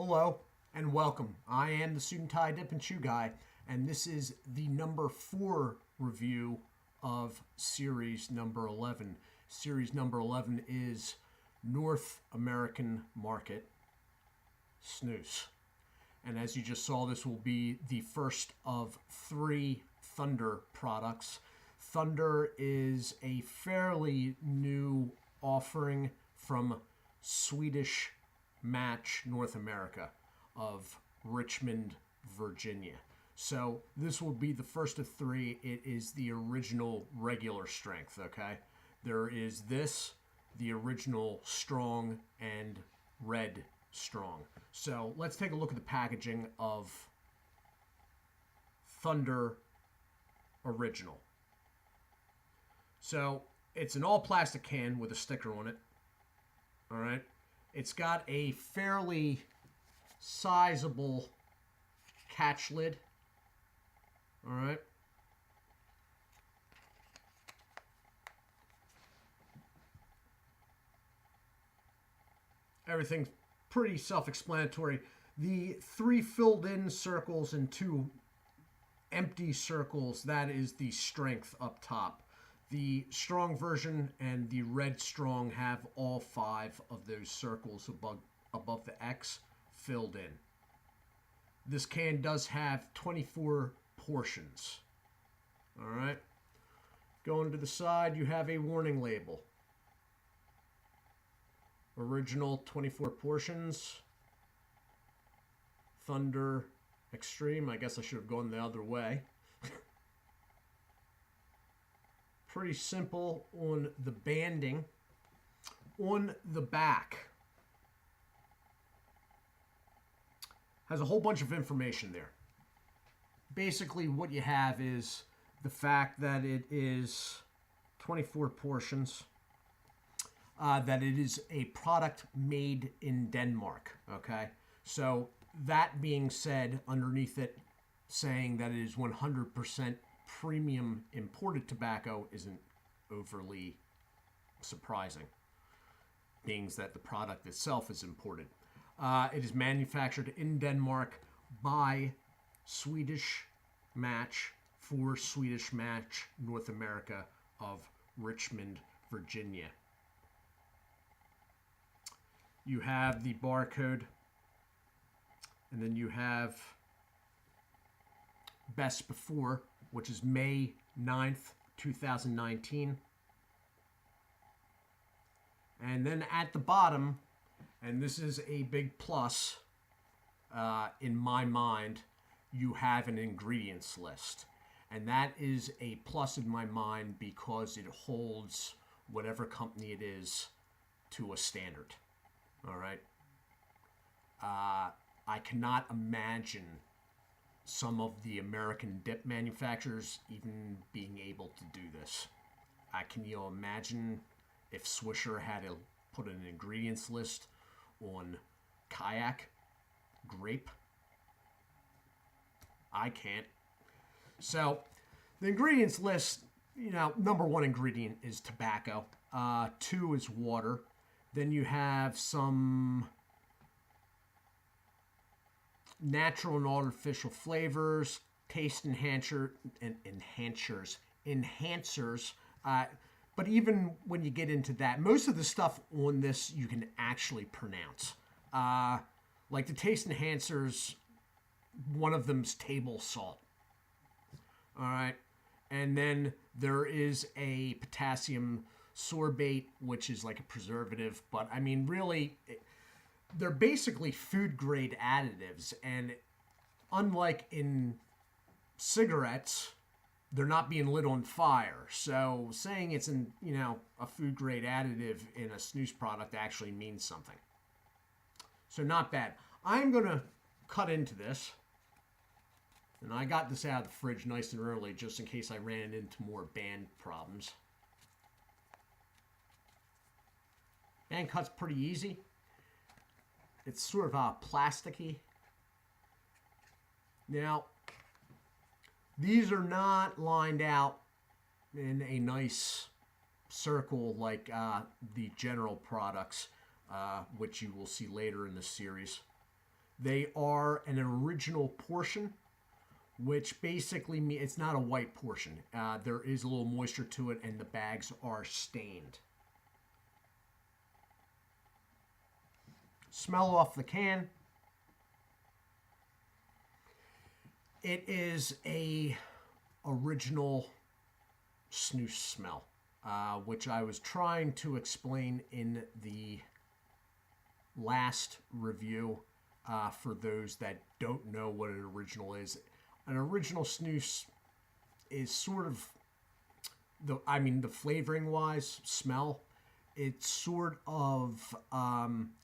Hello and welcome. I am the Suit&Tie Dip&ChewGuy, and this is the number 4 review of series number 11. Series number 11 is North American Market Snus. And as you just saw, this will be the first of 3 Thunder products. Thunder is a fairly new offering from Swedish Match North America of Richmond, Virginia. So this will be the first of 3. It is the original regular strength, okay? There is this, the original strong, and red strong. So let's take a look at the packaging of Thunder Original. So it's an all plastic can with a sticker on it. All right. It's got a fairly sizable catch lid. All right. Everything's pretty self-explanatory. The 3 filled in circles and 2 empty circles, that is the strength up top. The strong version and the red strong have all 5 of those circles above the X filled in. This can does have 24 portions. All right. Going to the side, you have a warning label. Original 24 portions. Thunder Extreme. I guess I should have gone the other way. Pretty simple on the banding. On the back has a whole bunch of information there. Basically what you have is the fact that it is 24 portions, that it is a product made in Denmark, okay? So that being said, underneath it saying that it is 100% premium imported tobacco isn't overly surprising, being that the product itself is imported. It is manufactured in Denmark by Swedish Match for Swedish Match North America of Richmond, Virginia. You have the barcode, and then you have best before, which is May 9th, 2019. And then at the bottom, and this is a big plus in my mind, you have an ingredients list. And that is a plus in my mind because it holds whatever company it is to a standard. All right. I cannot imagine some of the American dip manufacturers even being able to do this. Can you imagine if Swisher had to put an ingredients list on kayak, grape? I can't. So the ingredients list, number 1 ingredient is tobacco. 2 is water. Then you have some natural and artificial flavors, taste enhancers. But even when you get into that, most of the stuff on this you can actually pronounce. Like the taste enhancers, one of them's table salt. All right. And then there is a potassium sorbate, which is like a preservative. But I mean, really, they're basically food grade additives, and unlike in cigarettes, they're not being lit on fire. So saying it's a food grade additive in a snus product actually means something. So not bad. I'm gonna cut into this, and I got this out of the fridge nice and early just in case I ran into more band problems. Band cut's pretty easy. It's sort of plasticky. Now, these are not lined out in a nice circle like the general products, which you will see later in the series. They are an original portion, which basically means it's not a white portion. There is a little moisture to it, and the bags are stained. Smell off the can. It is a original snus smell, which I was trying to explain in the last review for those that don't know what an original is. An original snus is sort of the flavoring wise smell. It's sort of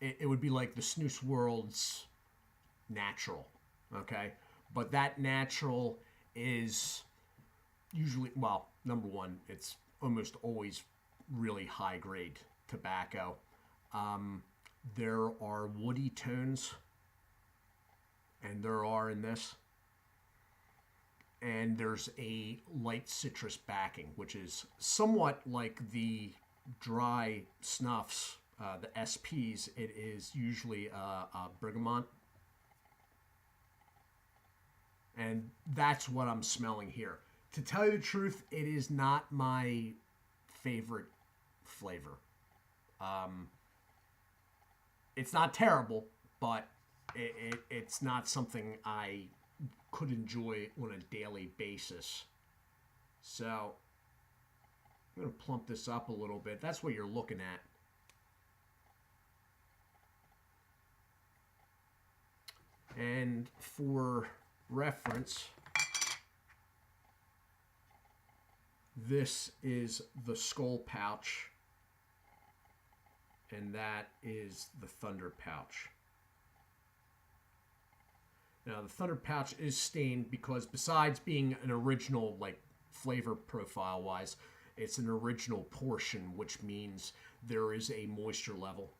it would be like the snus world's natural, okay? But that natural is usually, well, number one, it's almost always really high grade tobacco. There are woody tones, and there are in this. And there's a light citrus backing, which is somewhat like the dry snuffs, the SPs. It is usually a bergamot. And that's what I'm smelling here. To tell you the truth, it is not my favorite flavor. It's not terrible, but it's not something I could enjoy on a daily basis. So I'm going to plump this up a little bit. That's what you're looking at. And for reference, this is the skull pouch, and that is the thunder pouch. Now, the thunder pouch is stained because besides being an original, like flavor profile wise, it's an original portion, which means there is a moisture level.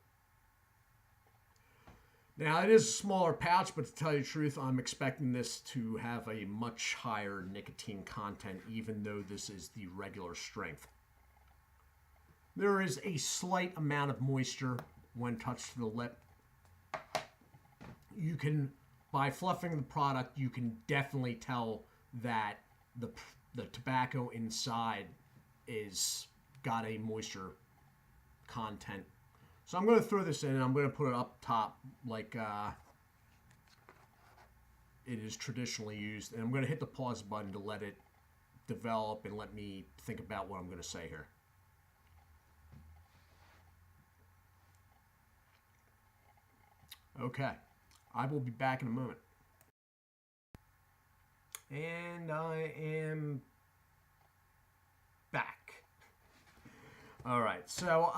Now, it is a smaller pouch, but to tell you the truth, I'm expecting this to have a much higher nicotine content, even though this is the regular strength. There is a slight amount of moisture when touched to the lip. You can, by fluffing the product, you can definitely tell that the tobacco inside is got a moisture content. So I'm going to throw this in, and I'm going to put it up top like it is traditionally used. And I'm going to hit the pause button to let it develop and let me think about what I'm going to say here. Okay, I will be back in a moment. And I am back. All right, so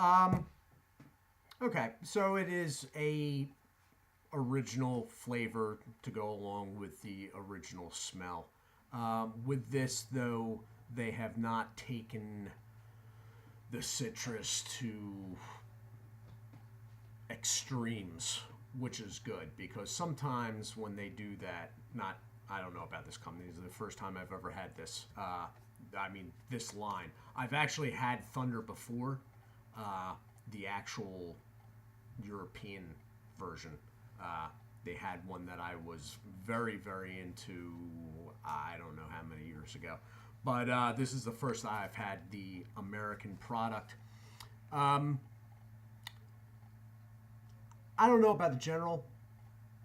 okay, so it is a original flavor to go along with the original smell. With this, though, they have not taken the citrus to extremes, which is good, because sometimes when they do that, I don't know about this company. This is the first time I've ever had this. This line. I've actually had Thunder before, the actual European version. They had one that I was very, very into, I don't know how many years ago. But this is the first I've had the American product. I don't know about the General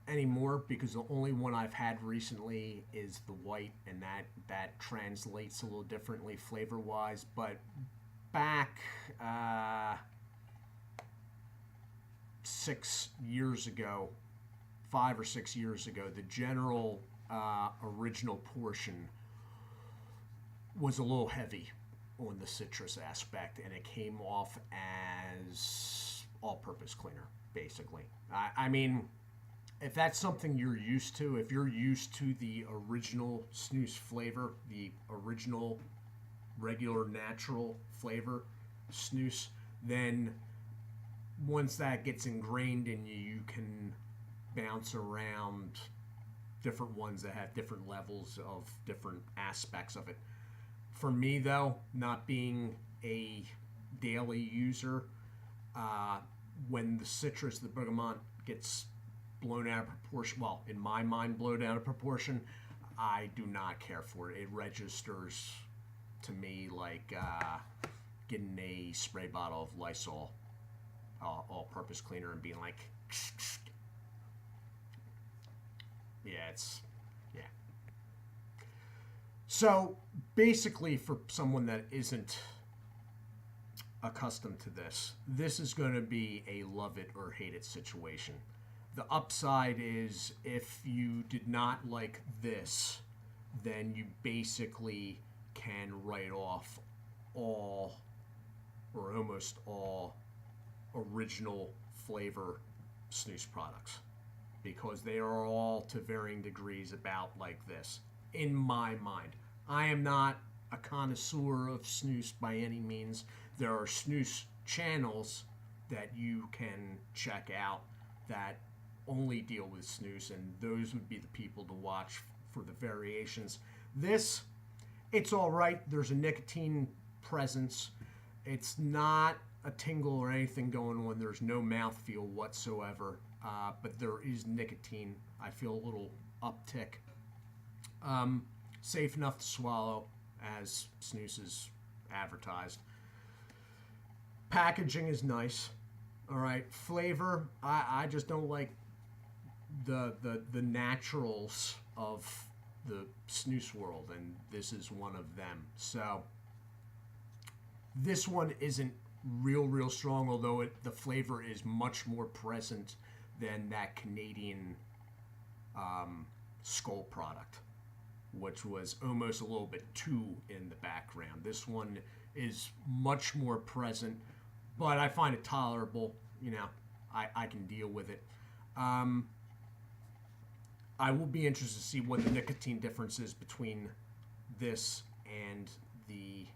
anymore, because the only one I've had recently is the white, and that translates a little differently flavor-wise. But back 6 years ago, 5 or 6 years ago, the General original portion was a little heavy on the citrus aspect, and it came off as all-purpose cleaner, basically. I mean, if that's something you're used to, if you're used to the original snus flavor, the original regular natural flavor snus, then once that gets ingrained in you, you can bounce around different ones that have different levels of different aspects of it. For me, though, not being a daily user, when the citrus, the bergamot, gets blown out of proportion. Well, in my mind, blown out of proportion. I do not care for it. It registers to me like getting a spray bottle of Lysol all-purpose cleaner and being like, yeah, yeah. So basically, for someone that isn't accustomed to this, this is going to be a love it or hate it situation. The upside is if you did not like this, then you basically can write off all or almost all original flavor snus products, because they are all to varying degrees about like this. In my mind, I am not a connoisseur of snus by any means. There are snus channels that you can check out that only deal with snus, and those would be the people to watch for the variations. This, it's all right. There's a nicotine presence. It's not a tingle or anything going on. There's no mouthfeel whatsoever, but there is nicotine. I feel a little uptick. Safe enough to swallow, as snus is advertised. Packaging is nice. All right, flavor, I just don't like the naturals of the snus world, and this is one of them. So this one isn't real strong, although the flavor is much more present than that Canadian Skull product, which was almost a little bit too in the background. This one is much more present, but I find it tolerable. You know, I can deal with it. I will be interested to see what the nicotine difference is between this and the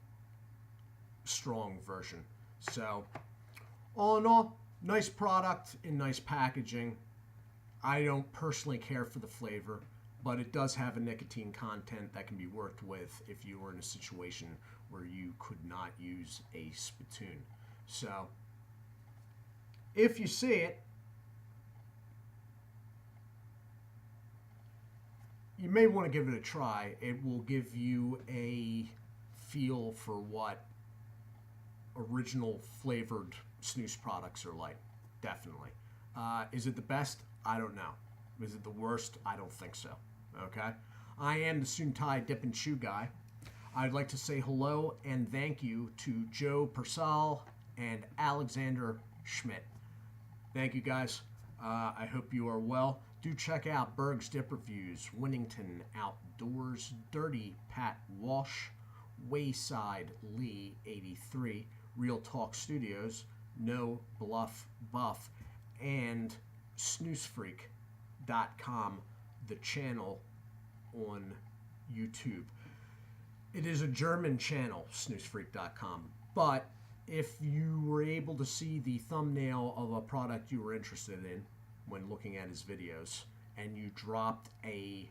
strong version. So, all in all, nice product in nice packaging. I don't personally care for the flavor, but it does have a nicotine content that can be worked with if you were in a situation where you could not use a spittoon. So, if you see it, you may want to give it a try. It will give you a feel for what original flavored snus products are like. Definitely. Is it the best? I don't know. Is it the worst? I don't think so. Okay? I am the Suit&Tie Dip&ChewGuy. I'd like to say hello and thank you to Joe Persall and Alexander Schmidt. Thank you, guys. I hope you are well. Do check out Berg's Dip Reviews, Winnington Outdoors, Dirty Pat Walsh, Wayside Lee 83, Real Talk Studios, No Bluff Buff, and snoozefreak.com, the channel on YouTube. It is a German channel, snoozefreak.com, but if you were able to see the thumbnail of a product you were interested in when looking at his videos, and you dropped a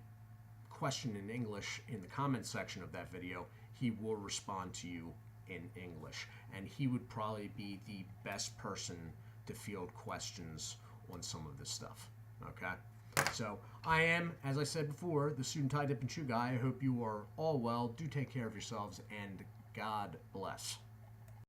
question in English in the comment section of that video, he will respond to you in English, and he would probably be the best person to field questions on some of this stuff. Okay? So, I am, as I said before, the Suit&Tie Dip&ChewGuy. I hope you are all well. Do take care of yourselves, and God bless.